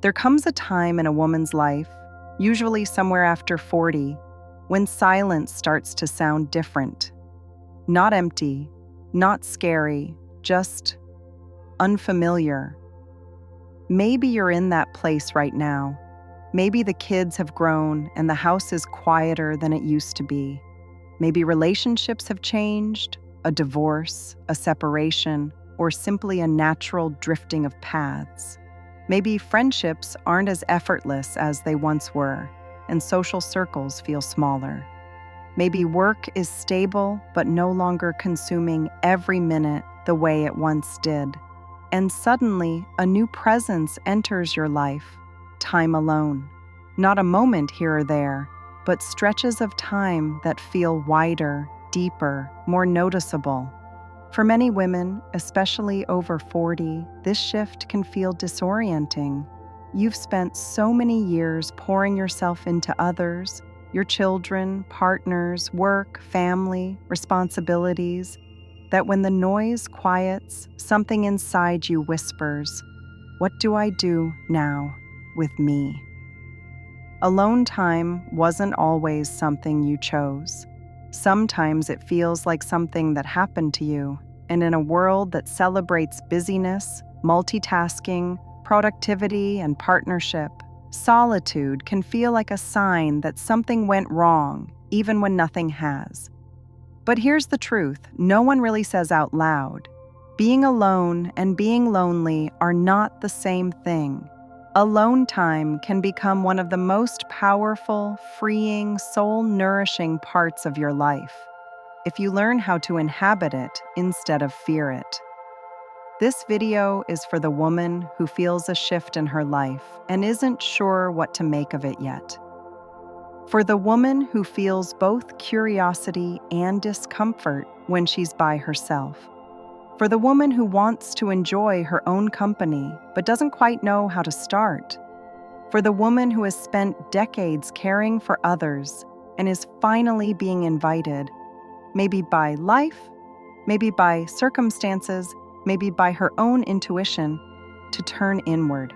There comes a time in a woman's life, usually somewhere after 40, when silence starts to sound different. Not empty, not scary, just unfamiliar. Maybe you're in that place right now. Maybe the kids have grown and the house is quieter than it used to be. Maybe relationships have changed, a divorce, a separation, or simply a natural drifting of paths. Maybe friendships aren't as effortless as they once were, and social circles feel smaller. Maybe work is stable but no longer consuming every minute the way it once did. And suddenly, a new presence enters your life, time alone. Not a moment here or there, but stretches of time that feel wider, deeper, more noticeable. For many women, especially over 40, this shift can feel disorienting. You've spent so many years pouring yourself into others, your children, partners, work, family, responsibilities, that when the noise quiets, something inside you whispers, "What do I do now with me?" Alone time wasn't always something you chose. Sometimes it feels like something that happened to you, and in a world that celebrates busyness, multitasking, productivity, and partnership, solitude can feel like a sign that something went wrong, even when nothing has. But here's the truth, no one really says out loud. Being alone and being lonely are not the same thing. Alone time can become one of the most powerful, freeing, soul-nourishing parts of your life, if you learn how to inhabit it instead of fear it. This video is for the woman who feels a shift in her life and isn't sure what to make of it yet. For the woman who feels both curiosity and discomfort when she's by herself. For the woman who wants to enjoy her own company but doesn't quite know how to start. For the woman who has spent decades caring for others and is finally being invited, maybe by life, maybe by circumstances, maybe by her own intuition, to turn inward.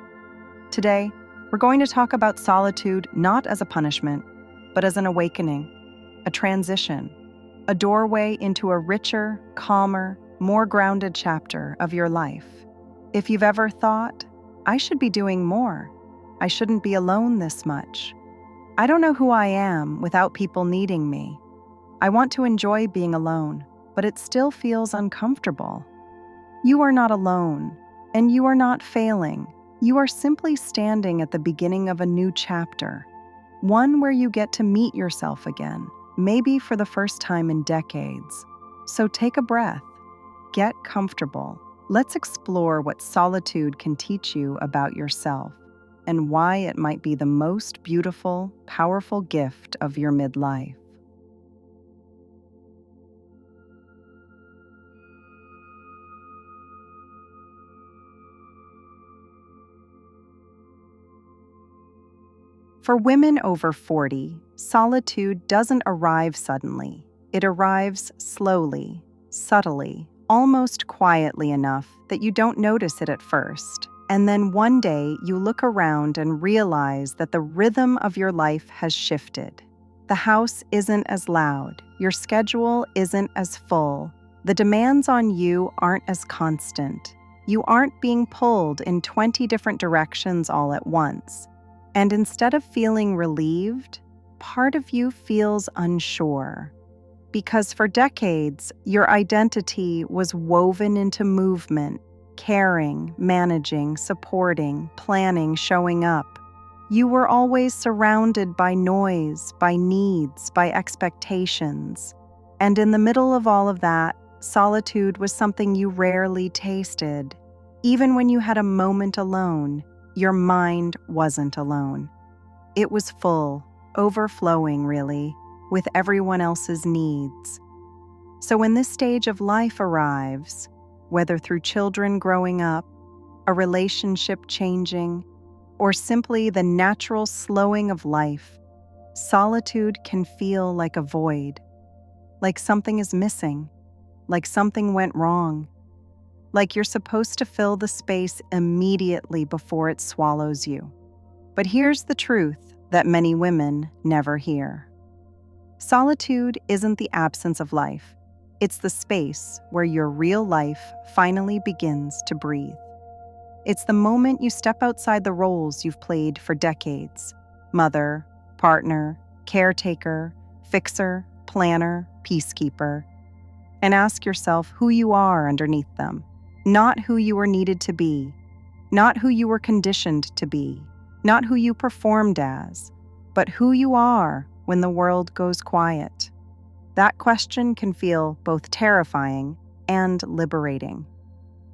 Today, we're going to talk about solitude not as a punishment, but as an awakening, a transition, a doorway into a richer, calmer, more grounded chapter of your life. If you've ever thought, I should be doing more, I shouldn't be alone this much, I don't know who I am without people needing me, I want to enjoy being alone, but it still feels uncomfortable. You are not alone, and you are not failing. You are simply standing at the beginning of a new chapter, one where you get to meet yourself again, maybe for the first time in decades. So take a breath. Get comfortable. Let's explore what solitude can teach you about yourself and why it might be the most beautiful, powerful gift of your midlife. For women over 40, solitude doesn't arrive suddenly. It arrives slowly, subtly, almost quietly enough that you don't notice it at first. And then one day you look around and realize that the rhythm of your life has shifted. The house isn't as loud, your schedule isn't as full, the demands on you aren't as constant. You aren't being pulled in 20 different directions all at once. And instead of feeling relieved, part of you feels unsure. Because for decades, your identity was woven into movement, caring, managing, supporting, planning, showing up. You were always surrounded by noise, by needs, by expectations. And in the middle of all of that, solitude was something you rarely tasted. Even when you had a moment alone, your mind wasn't alone. It was full, overflowing really, with everyone else's needs. So when this stage of life arrives, whether through children growing up, a relationship changing, or simply the natural slowing of life, solitude can feel like a void, like something is missing, like something went wrong, like you're supposed to fill the space immediately before it swallows you. But here's the truth that many women never hear. Solitude isn't the absence of life. It's the space where your real life finally begins to breathe. It's the moment you step outside the roles you've played for decades: mother, partner, caretaker, fixer, planner, peacekeeper, and ask yourself who you are underneath them. Not who you were needed to be, not who you were conditioned to be, not who you performed as, but who you are when the world goes quiet. That question can feel both terrifying and liberating.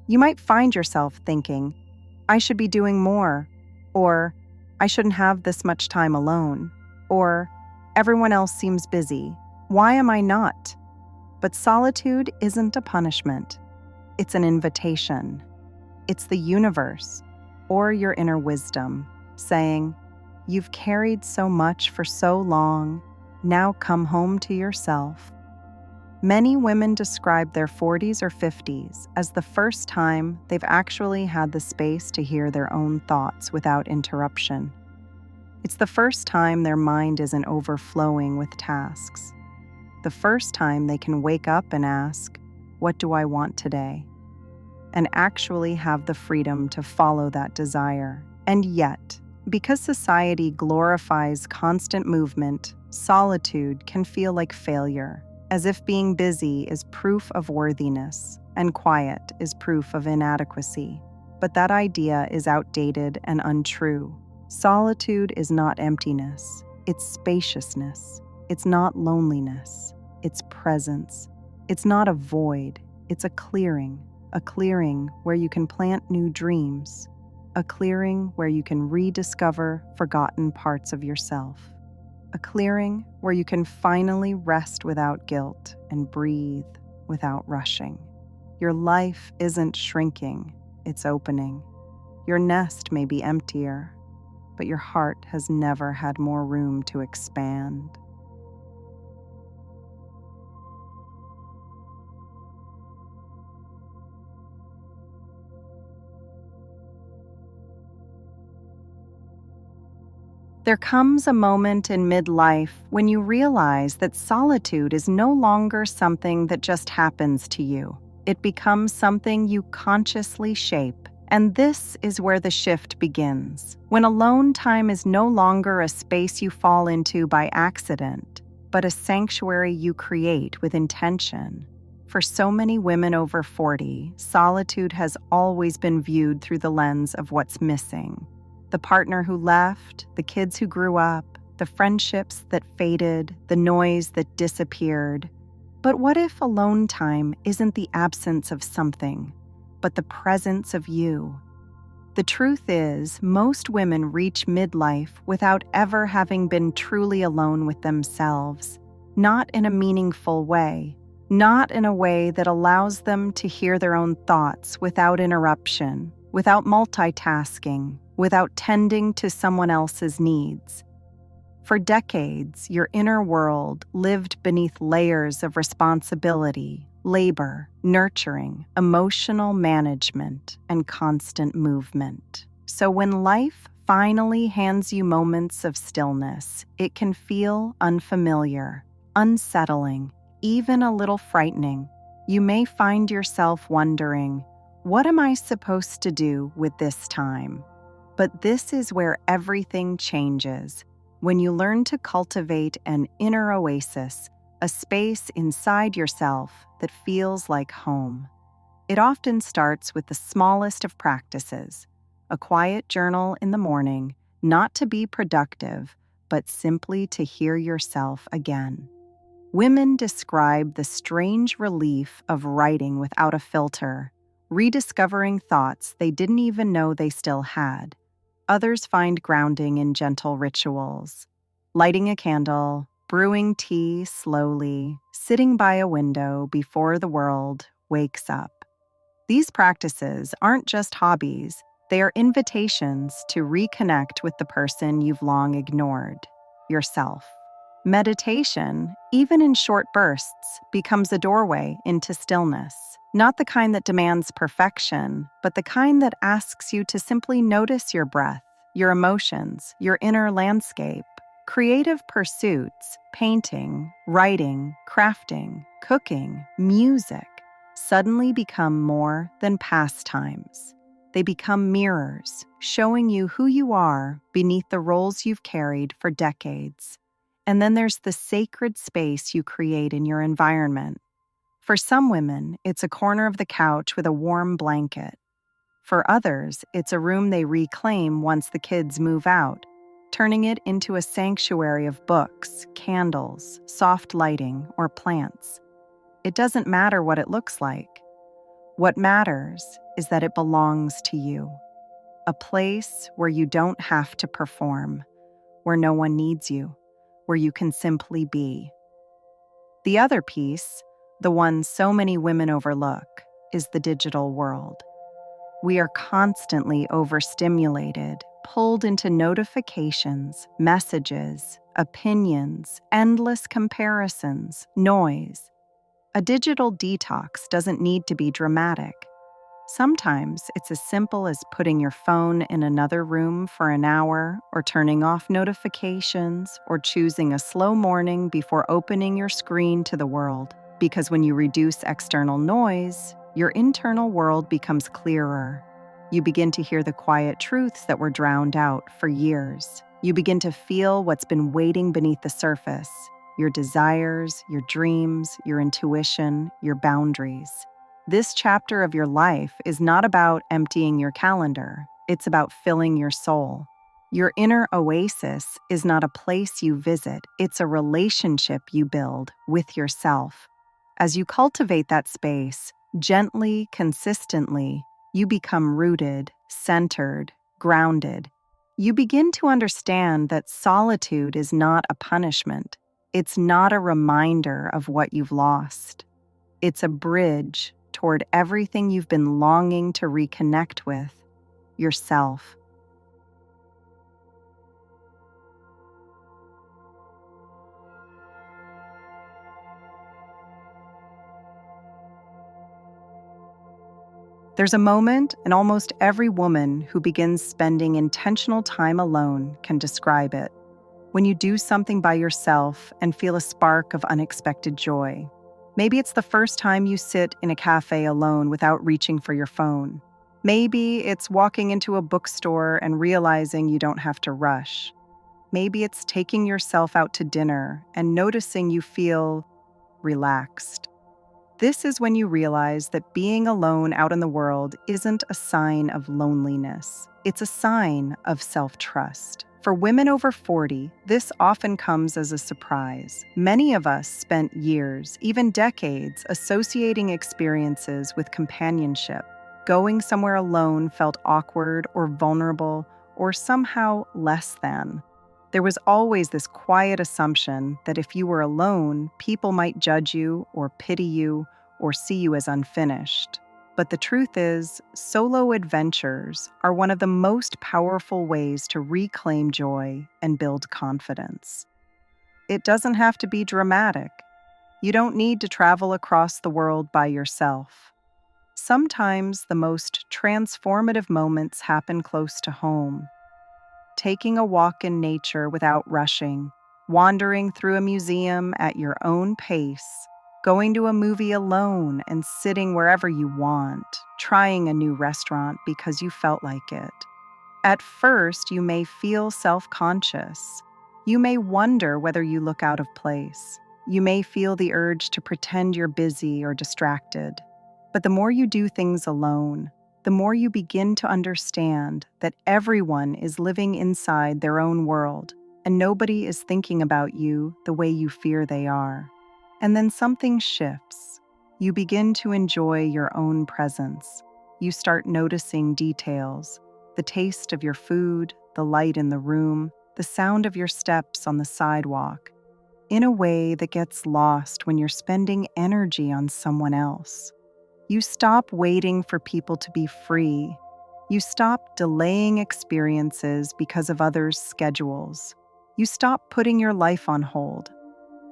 You might find yourself thinking, I should be doing more, or I shouldn't have this much time alone, or everyone else seems busy. Why am I not? But solitude isn't a punishment. It's an invitation. It's the universe, or your inner wisdom, saying, you've carried so much for so long, now come home to yourself. Many women describe their 40s or 50s as the first time they've actually had the space to hear their own thoughts without interruption. It's the first time their mind isn't overflowing with tasks. The first time they can wake up and ask, what do I want today? And actually have the freedom to follow that desire. And yet, because society glorifies constant movement, solitude can feel like failure, as if being busy is proof of worthiness and quiet is proof of inadequacy. But that idea is outdated and untrue. Solitude is not emptiness, it's spaciousness. It's not loneliness, it's presence. It's not a void, it's a clearing where you can plant new dreams, a clearing where you can rediscover forgotten parts of yourself. A clearing where you can finally rest without guilt and breathe without rushing. Your life isn't shrinking, it's opening. Your nest may be emptier, but your heart has never had more room to expand. There comes a moment in midlife when you realize that solitude is no longer something that just happens to you. It becomes something you consciously shape. And this is where the shift begins. When alone time is no longer a space you fall into by accident, but a sanctuary you create with intention. For so many women over 40, solitude has always been viewed through the lens of what's missing. The partner who left, the kids who grew up, the friendships that faded, the noise that disappeared. But what if alone time isn't the absence of something, but the presence of you? The truth is, most women reach midlife without ever having been truly alone with themselves, not in a meaningful way, not in a way that allows them to hear their own thoughts without interruption, without multitasking, without tending to someone else's needs. For decades, your inner world lived beneath layers of responsibility, labor, nurturing, emotional management, and constant movement. So when life finally hands you moments of stillness, it can feel unfamiliar, unsettling, even a little frightening. You may find yourself wondering, what am I supposed to do with this time? But this is where everything changes, when you learn to cultivate an inner oasis, a space inside yourself that feels like home. It often starts with the smallest of practices, a quiet journal in the morning, not to be productive, but simply to hear yourself again. Women describe the strange relief of writing without a filter, rediscovering thoughts they didn't even know they still had. Others find grounding in gentle rituals, lighting a candle, brewing tea slowly, sitting by a window before the world wakes up. These practices aren't just hobbies, they are invitations to reconnect with the person you've long ignored, yourself. Meditation, even in short bursts, becomes a doorway into stillness. Not the kind that demands perfection, but the kind that asks you to simply notice your breath, your emotions, your inner landscape. Creative pursuits, painting, writing, crafting, cooking, music, suddenly become more than pastimes. They become mirrors, showing you who you are beneath the roles you've carried for decades. And then there's the sacred space you create in your environment. For some women, it's a corner of the couch with a warm blanket. For others, it's a room they reclaim once the kids move out, turning it into a sanctuary of books, candles, soft lighting, or plants. It doesn't matter what it looks like. What matters is that it belongs to you. A place where you don't have to perform, where no one needs you, where you can simply be. The other piece, the one so many women overlook, is the digital world. We are constantly overstimulated, pulled into notifications, messages, opinions, endless comparisons, noise. A digital detox doesn't need to be dramatic. Sometimes it's as simple as putting your phone in another room for an hour, or turning off notifications, or choosing a slow morning before opening your screen to the world. Because when you reduce external noise, your internal world becomes clearer. You begin to hear the quiet truths that were drowned out for years. You begin to feel what's been waiting beneath the surface: your desires, your dreams, your intuition, your boundaries. This chapter of your life is not about emptying your calendar. It's about filling your soul. Your inner oasis is not a place you visit. It's a relationship you build with yourself. As you cultivate that space, gently, consistently, you become rooted, centered, grounded. You begin to understand that solitude is not a punishment. It's not a reminder of what you've lost. It's a bridge toward everything you've been longing to reconnect with: yourself. There's a moment, and almost every woman who begins spending intentional time alone can describe it. When you do something by yourself and feel a spark of unexpected joy. Maybe it's the first time you sit in a cafe alone without reaching for your phone. Maybe it's walking into a bookstore and realizing you don't have to rush. Maybe it's taking yourself out to dinner and noticing you feel relaxed. This is when you realize that being alone out in the world isn't a sign of loneliness. It's a sign of self-trust. For women over 40, this often comes as a surprise. Many of us spent years, even decades, associating experiences with companionship. Going somewhere alone felt awkward or vulnerable or somehow less than. There was always this quiet assumption that if you were alone, people might judge you or pity you or see you as unfinished. But the truth is, solo adventures are one of the most powerful ways to reclaim joy and build confidence. It doesn't have to be dramatic. You don't need to travel across the world by yourself. Sometimes the most transformative moments happen close to home. Taking a walk in nature without rushing, wandering through a museum at your own pace, going to a movie alone and sitting wherever you want, trying a new restaurant because you felt like it. At first, you may feel self-conscious. You may wonder whether you look out of place. You may feel the urge to pretend you're busy or distracted. But the more you do things alone, the more you begin to understand that everyone is living inside their own world, and nobody is thinking about you the way you fear they are. And then something shifts. You begin to enjoy your own presence. You start noticing details: the taste of your food, the light in the room, the sound of your steps on the sidewalk, in a way that gets lost when you're spending energy on someone else. You stop waiting for people to be free. You stop delaying experiences because of others' schedules. You stop putting your life on hold.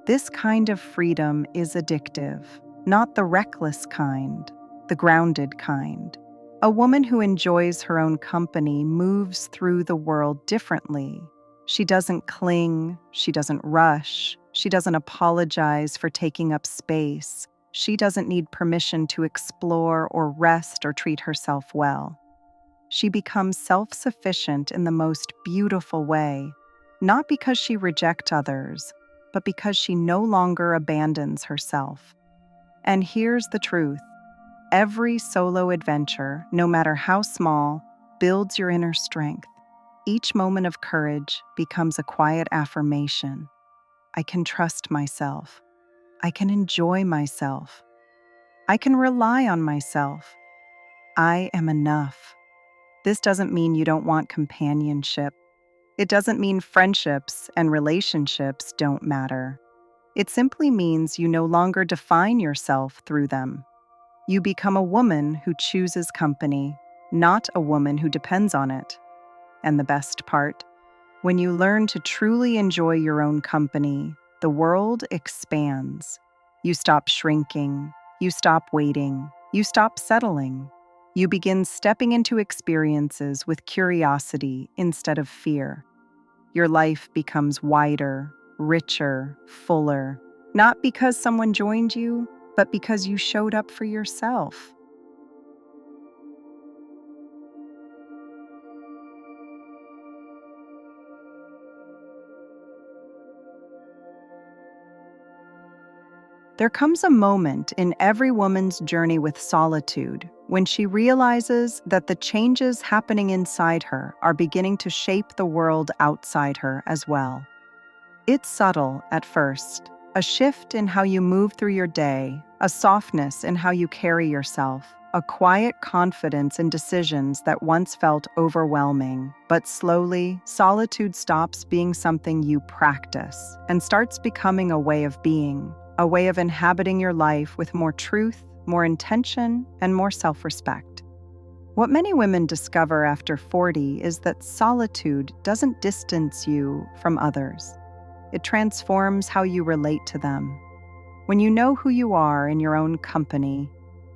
This kind of freedom is addictive, not the reckless kind, the grounded kind. A woman who enjoys her own company moves through the world differently. She doesn't cling, she doesn't rush, she doesn't apologize for taking up space. She doesn't need permission to explore or rest or treat herself well. She becomes self-sufficient in the most beautiful way, not because she rejects others, but because she no longer abandons herself. And here's the truth. Every solo adventure, no matter how small, builds your inner strength. Each moment of courage becomes a quiet affirmation. I can trust myself. I can enjoy myself. I can rely on myself. I am enough. This doesn't mean you don't want companionship. It doesn't mean friendships and relationships don't matter. It simply means you no longer define yourself through them. You become a woman who chooses company, not a woman who depends on it. And the best part, when you learn to truly enjoy your own company, the world expands. You stop shrinking, you stop waiting, you stop settling. You begin stepping into experiences with curiosity instead of fear. Your life becomes wider, richer, fuller, not because someone joined you, but because you showed up for yourself. There comes a moment in every woman's journey with solitude when she realizes that the changes happening inside her are beginning to shape the world outside her as well. It's subtle at first, a shift in how you move through your day, a softness in how you carry yourself, a quiet confidence in decisions that once felt overwhelming. But slowly, solitude stops being something you practice and starts becoming a way of being, a way of inhabiting your life with more truth, more intention, and more self-respect. What many women discover after 40 is that solitude doesn't distance you from others. It transforms how you relate to them. When you know who you are in your own company,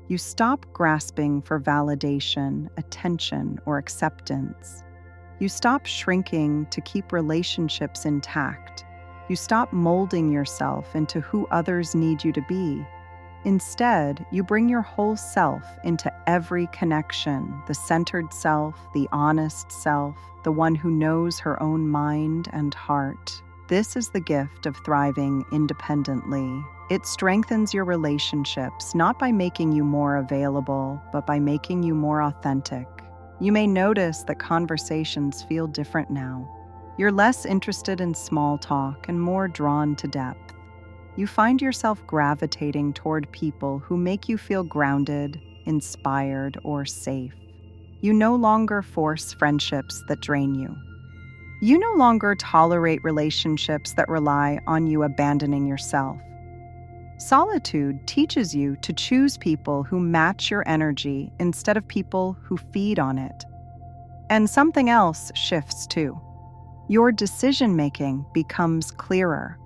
you stop grasping for validation, attention, or acceptance. You stop shrinking to keep relationships intact. You stop molding yourself into who others need you to be. Instead, you bring your whole self into every connection, the centered self, the honest self, the one who knows her own mind and heart. This is the gift of thriving independently. It strengthens your relationships, not by making you more available, but by making you more authentic. You may notice that conversations feel different now. You're less interested in small talk and more drawn to depth. You find yourself gravitating toward people who make you feel grounded, inspired, or safe. You no longer force friendships that drain you. You no longer tolerate relationships that rely on you abandoning yourself. Solitude teaches you to choose people who match your energy instead of people who feed on it. And something else shifts too. Your decision-making becomes clearer.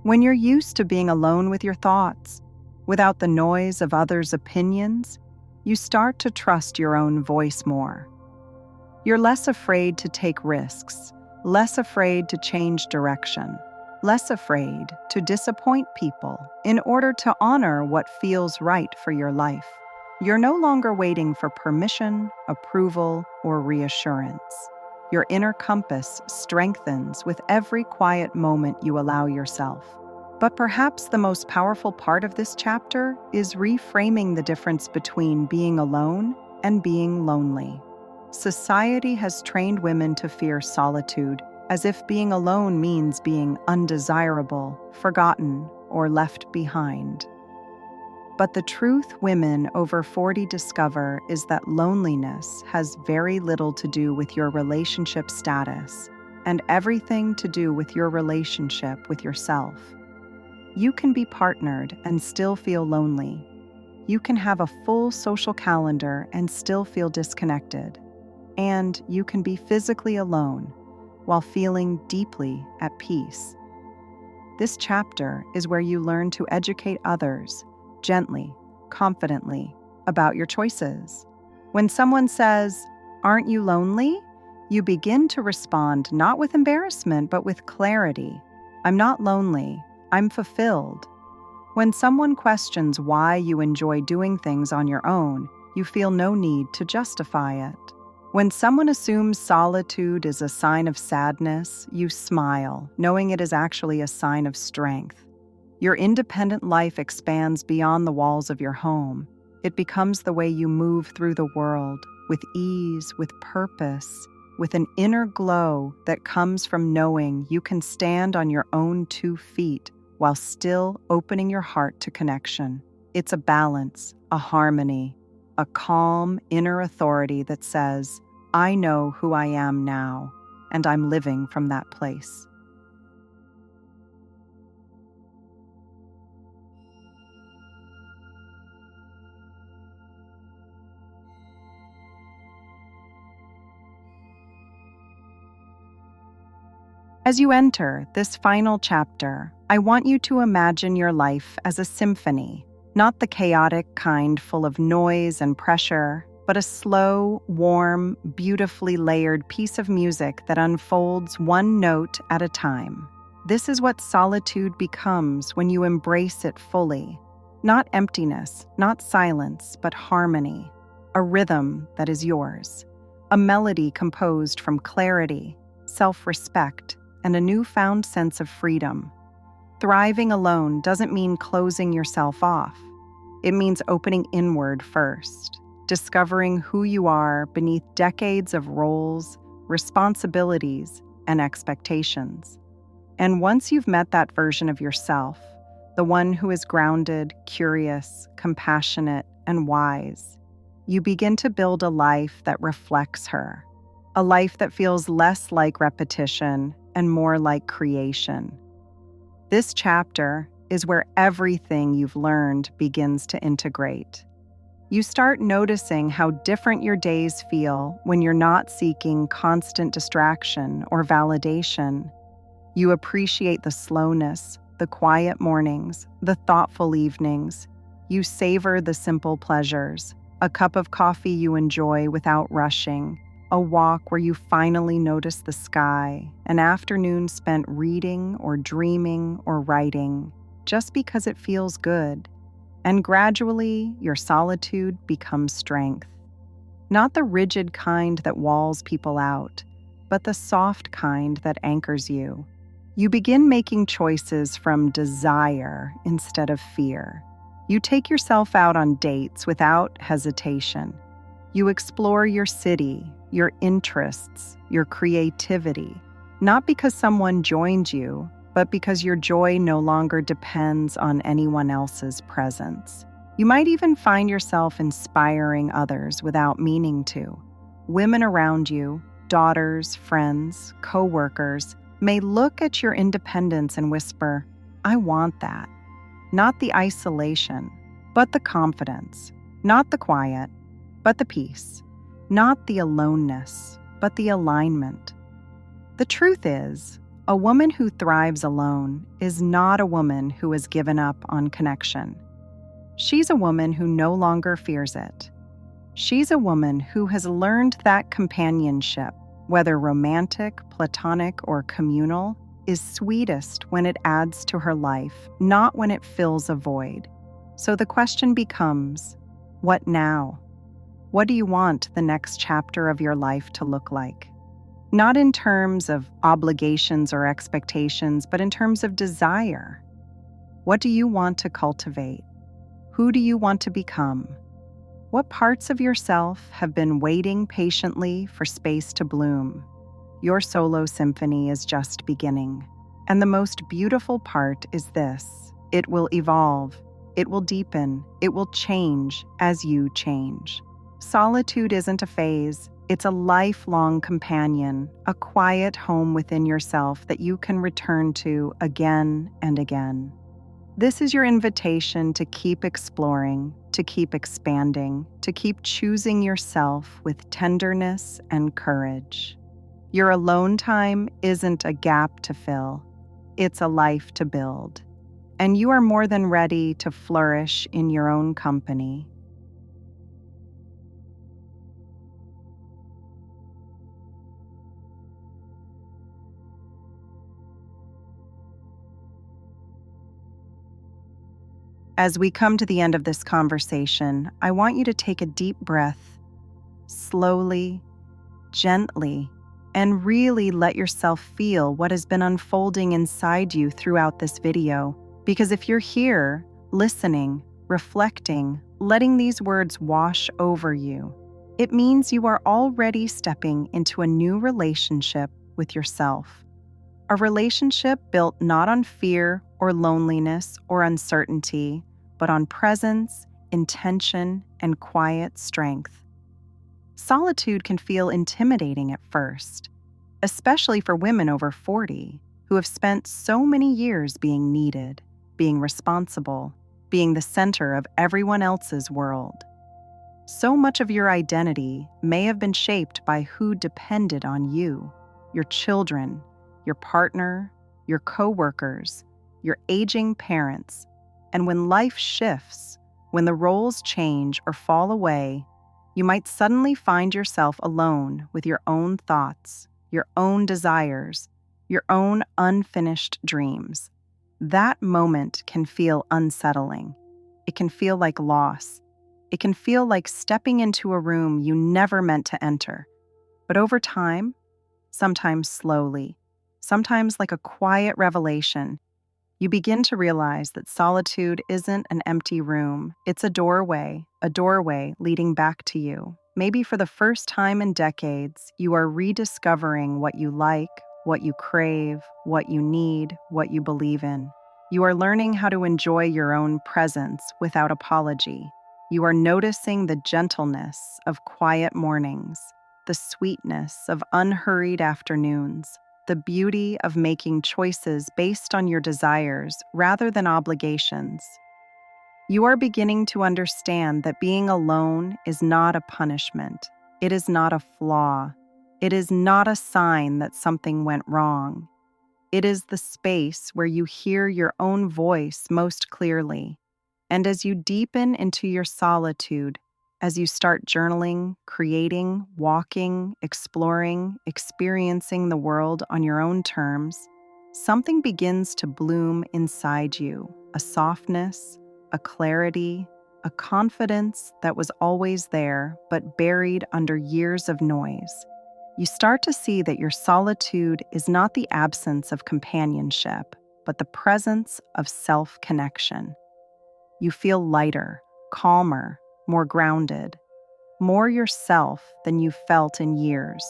When you're used to being alone with your thoughts, without the noise of others' opinions, you start to trust your own voice more. You're less afraid to take risks, less afraid to change direction, less afraid to disappoint people in order to honor what feels right for your life. You're no longer waiting for permission, approval, or reassurance. Your inner compass strengthens with every quiet moment you allow yourself. But perhaps the most powerful part of this chapter is reframing the difference between being alone and being lonely. Society has trained women to fear solitude, as if being alone means being undesirable, forgotten, or left behind. But the truth women over 40 discover is that loneliness has very little to do with your relationship status and everything to do with your relationship with yourself. You can be partnered and still feel lonely. You can have a full social calendar and still feel disconnected. And you can be physically alone, while feeling deeply at peace. This chapter is where you learn to educate others gently, confidently, about your choices. When someone says, "Aren't you lonely?" you begin to respond not with embarrassment, but with clarity. "I'm not lonely. I'm fulfilled." When someone questions why you enjoy doing things on your own, you feel no need to justify it. When someone assumes solitude is a sign of sadness, you smile, knowing it is actually a sign of strength. Your independent life expands beyond the walls of your home. It becomes the way you move through the world, with ease, with purpose, with an inner glow that comes from knowing you can stand on your own 2 feet while still opening your heart to connection. It's a balance, a harmony, a calm inner authority that says, "I know who I am now, and I'm living from that place." As you enter this final chapter, I want you to imagine your life as a symphony, not the chaotic kind full of noise and pressure, but a slow, warm, beautifully layered piece of music that unfolds one note at a time. This is what solitude becomes when you embrace it fully. Not emptiness, not silence, but harmony. A rhythm that is yours. A melody composed from clarity, self-respect, and a newfound sense of freedom. Thriving alone doesn't mean closing yourself off. It means opening inward first, discovering who you are beneath decades of roles, responsibilities, and expectations. And once you've met that version of yourself, the one who is grounded, curious, compassionate, and wise, you begin to build a life that reflects her, a life that feels less like repetition and more like creation. This chapter is where everything you've learned begins to integrate. You start noticing how different your days feel when you're not seeking constant distraction or validation. You appreciate the slowness, the quiet mornings, the thoughtful evenings. You savor the simple pleasures, a cup of coffee you enjoy without rushing, a walk where you finally notice the sky, an afternoon spent reading or dreaming or writing, just because it feels good. And gradually, your solitude becomes strength. Not the rigid kind that walls people out, but the soft kind that anchors you. You begin making choices from desire instead of fear. You take yourself out on dates without hesitation. You explore your city, your interests, your creativity, not because someone joined you, but because your joy no longer depends on anyone else's presence. You might even find yourself inspiring others without meaning to. Women around you, daughters, friends, co-workers, may look at your independence and whisper, "I want that." Not the isolation, but the confidence. Not the quiet, but the peace. Not the aloneness, but the alignment. The truth is, a woman who thrives alone is not a woman who has given up on connection. She's a woman who no longer fears it. She's a woman who has learned that companionship, whether romantic, platonic, or communal, is sweetest when it adds to her life, not when it fills a void. So the question becomes, what now? What do you want the next chapter of your life to look like? Not in terms of obligations or expectations, but in terms of desire. What do you want to cultivate? Who do you want to become? What parts of yourself have been waiting patiently for space to bloom? Your solo symphony is just beginning. And the most beautiful part is this: it will evolve, it will deepen, it will change as you change. Solitude isn't a phase, it's a lifelong companion, a quiet home within yourself that you can return to again and again. This is your invitation to keep exploring, to keep expanding, to keep choosing yourself with tenderness and courage. Your alone time isn't a gap to fill, it's a life to build. And you are more than ready to flourish in your own company. As we come to the end of this conversation, I want you to take a deep breath, slowly, gently, and really let yourself feel what has been unfolding inside you throughout this video. Because if you're here, listening, reflecting, letting these words wash over you, it means you are already stepping into a new relationship with yourself. A relationship built not on fear or loneliness or uncertainty, but on presence, intention, and quiet strength. Solitude can feel intimidating at first, especially for women over 40 who have spent so many years being needed, being responsible, being the center of everyone else's world. So much of your identity may have been shaped by who depended on you, your children, your partner, your coworkers, your aging parents. And when life shifts, when the roles change or fall away, you might suddenly find yourself alone with your own thoughts, your own desires, your own unfinished dreams. That moment can feel unsettling. It can feel like loss. It can feel like stepping into a room you never meant to enter. But over time, sometimes slowly, sometimes like a quiet revelation, you begin to realize that solitude isn't an empty room. It's a doorway leading back to you. Maybe for the first time in decades, you are rediscovering what you like, what you crave, what you need, what you believe in. You are learning how to enjoy your own presence without apology. You are noticing the gentleness of quiet mornings, the sweetness of unhurried afternoons, the beauty of making choices based on your desires rather than obligations. You are beginning to understand that being alone is not a punishment. It is not a flaw. It is not a sign that something went wrong. It is the space where you hear your own voice most clearly. And as you deepen into your solitude, as you start journaling, creating, walking, exploring, experiencing the world on your own terms, something begins to bloom inside you, a softness, a clarity, a confidence that was always there but buried under years of noise. You start to see that your solitude is not the absence of companionship, but the presence of self-connection. You feel lighter, calmer, more grounded, more yourself than you've felt in years.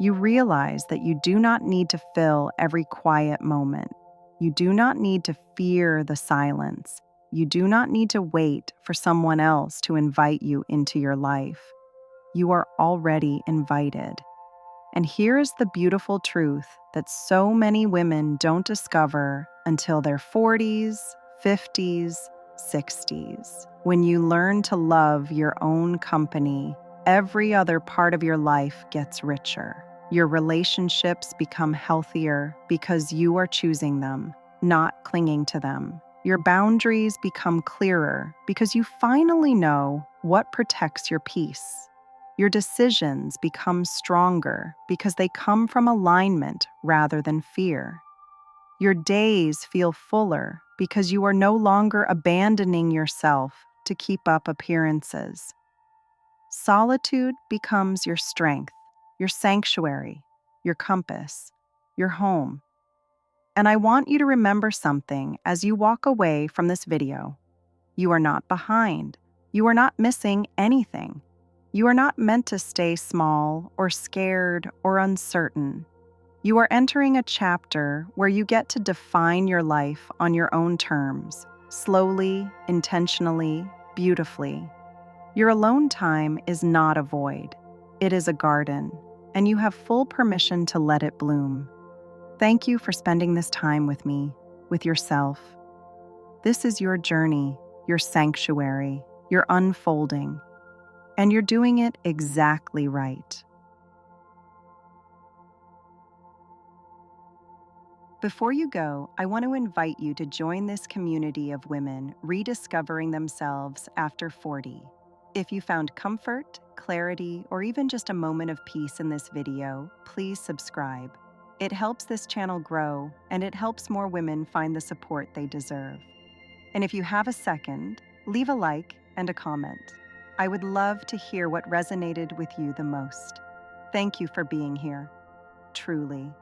You realize that you do not need to fill every quiet moment. You do not need to fear the silence. You do not need to wait for someone else to invite you into your life. You are already invited. And here is the beautiful truth that so many women don't discover until their 40s, 50s, 60s. When you learn to love your own company, every other part of your life gets richer. Your relationships become healthier because you are choosing them, not clinging to them. Your boundaries become clearer because you finally know what protects your peace. Your decisions become stronger because they come from alignment rather than fear. Your days feel fuller because you are no longer abandoning yourself to keep up appearances. Solitude becomes your strength, your sanctuary, your compass, your home. And I want you to remember something as you walk away from this video. You are not behind. You are not missing anything. You are not meant to stay small or scared or uncertain. You are entering a chapter where you get to define your life on your own terms, slowly, intentionally, beautifully. Your alone time is not a void. It is a garden, and you have full permission to let it bloom. Thank you for spending this time with me, with yourself. This is your journey, your sanctuary, your unfolding. And you're doing it exactly right. Before you go, I want to invite you to join this community of women rediscovering themselves after 40. If you found comfort, clarity, or even just a moment of peace in this video, please subscribe. It helps this channel grow, and it helps more women find the support they deserve. And if you have a second, leave a like and a comment. I would love to hear what resonated with you the most. Thank you for being here. Truly.